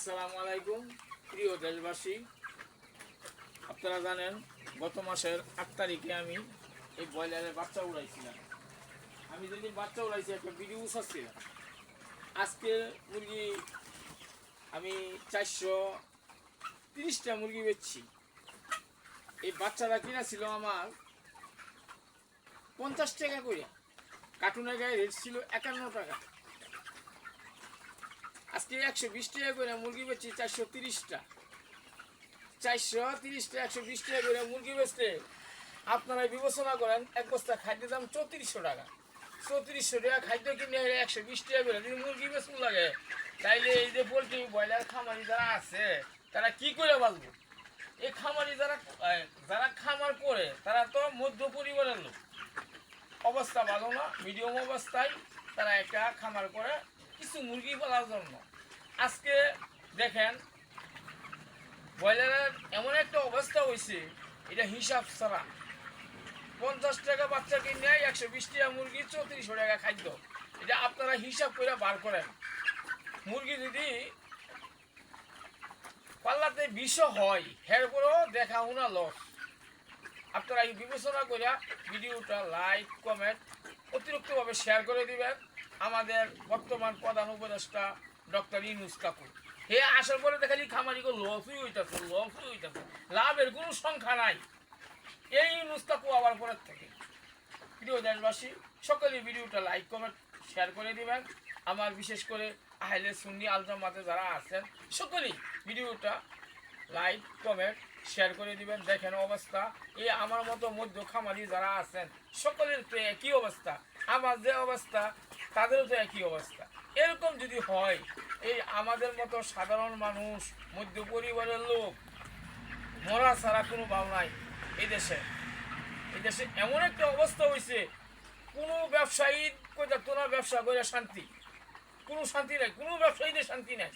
আসসালামু আলাইকুম প্রিয় দেশবাসী, আপনারা জানেন গত মাসের 8 তারিখে আমি এই ব্রয়লারের বাচ্চা উড়াইছিলাম। আমি যেদিন বাচ্চা উড়াইছি একটা ভিডিও উঠাচ্ছিলাম। আজকে মুরগি আমি 430টা মুরগি বেচছি। এই বাচ্চাটা কিনা ছিল আমার 50 টাকা করে, কার্টুনের গায়ে রেট ছিল 51 টাকা। আজকে 120 টাকা করে মুরগি বেচছি। 430টা 120 টাকা করে মুরগি বেচতে আপনারা বিবেচনা করেন, এক বস্তা খাদ্যের দাম 3400 টাকা। 3400 টাকা খাদ্য কিনে 120 টাকা করে যদি মুরগি বেচতে লাগে, তাইলে এই যে পোলট্রি ব্রয়লার খামারি যারা আছে তারা কি করে বাঁচবো? এই খামারি যারা খামার করে তারা তো মধ্য পরিবারের লোক, অবস্থা ভালো না, মিডিয়াম অবস্থায় তারা একটা খামার করে কিছু মুরগি পালার জন্য। আজকে দেখেন ব্রয়লারের এমন একটা অবস্থা হয়েছে, এটা হিসাব ছাড়া। 50 টাকা বাচ্চা কিনে 120 টাকা মুরগি, 3400 টাকা খাদ্য। এটা আপনারা হিসাব করে বার করেন। মুরগি যদি পাল্লাতে 20 হয়, এরপরেও দেখা উনা লস। আপনারা এই বিবেচনা করে ভিডিওটা লাইক কমেন্ট অতিরিক্তভাবে শেয়ার করে দিবেন। আমাদের বর্তমান প্রধান উপদেষ্টা ডক্টর ইউনূস কাকু হে আসার পরে দেখালি খামারিকে লসই হইতেছে, লাভের কোনো সংখ্যা নাই। এই ইউনূস কাকু আবার পরের থেকে প্রিয় দেশবাসী, সকলে ভিডিওটা লাইক কমেন্ট শেয়ার করে দিবেন। আমার বিশেষ করে আহলে সুন্নি আল জামাতে যারা আছেন সকলেই ভিডিওটা লাইক কমেন্ট শেয়ার করে দিবেন। দেখেন অবস্থা, এই আমার মতো মধ্য খামারি যারা আছেন সকলের তো একই অবস্থা, আমার যে অবস্থা তাদেরও তো একই অবস্থা। এরকম যদি হয়, এই আমাদের মতো সাধারণ মানুষ মধ্য পরিবারের লোক মরা ছাড়া কোনো ভাব নাই। এই দেশে এমন একটা অবস্থা হয়েছে, কোনো ব্যবসায়ী কইতা তোরা ব্যবসা করে শান্তি, কোনো শান্তি নাই, কোনো ব্যবসায়ীদের শান্তি নাই।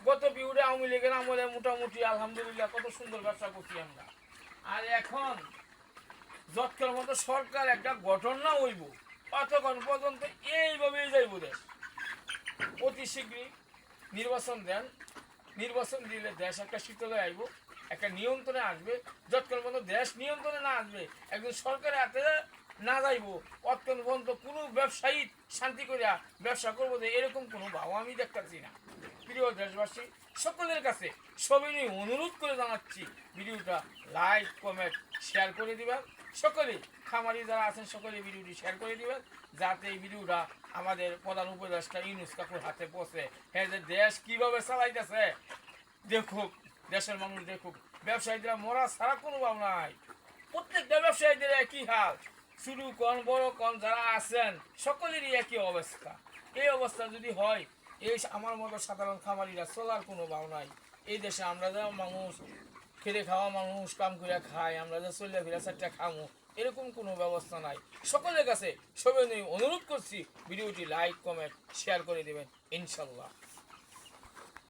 গত বিহুরে আওয়ামী লীগের আমলে মোটামুটি আলহামদুলিল্লাহ কত সুন্দর ব্যবসা করছি আমরা। আর এখন যৎকার মতো সরকার একটা গঠন না হইব, ততক্ষণ পর্যন্ত এইভাবেই যাইব দেশ। অতি শীঘ্রই নির্বাচন দেন, নির্বাচন দিলে দেশ একটা শীতলে আইব, একটা নিয়ন্ত্রণে আসবে। যতক্ষণ পর্যন্ত দেশ নিয়ন্ত্রণে না আসবে, একজন সরকারের হাতে না যাইব, ততক্ষণ পর্যন্ত কোনো ব্যবসায়ী শান্তি করিয়া ব্যবসা করবো যে এরকম কোনো ভাব আমি দেখতেছি না। প্রিয় দেশবাসী, সকলের কাছে সবাই অনুরোধ করে জানাচ্ছি, ভিডিওটা লাইক কমেন্ট শেয়ার করে দিবেন। সকলে খামারি যারা আছেন সকলে ভিডিওটি শেয়ার করে দিবেন, যাতে এই ভিডিওটা আমাদের প্রধান উপদেষ্টা ইউনূস কাকুর হাতে পৌঁছে। হ্যাঁ, যে দেশ কীভাবে চালাইতেছে দেখুক, দেশের মানুষ দেখুক। ব্যবসায়ীরা মরা ছাড়া কোনো ভাব নাই। প্রত্যেকটা ব্যবসায়ীদের একই হাল, শুরু কন বড় কন যারা আছেন সকলেরই একই অবস্থা। এই অবস্থা যদি হয়, এই আমার মতো সাধারণ খামারিরা চলার কোনো ভাব নাই। এই দেশে আমরা যা মানুষ খেটে খাওয়া মানুষ, কাম করে খাই, আমরা যা চলে ফিরে চারটা খামো, এরকম কোনো ব্যবস্থা নাই। সকলের কাছে সবাই অনুরোধ করছি, ভিডিওটি লাইক কমেন্ট শেয়ার করে দেবেন ইনশাল্লাহ।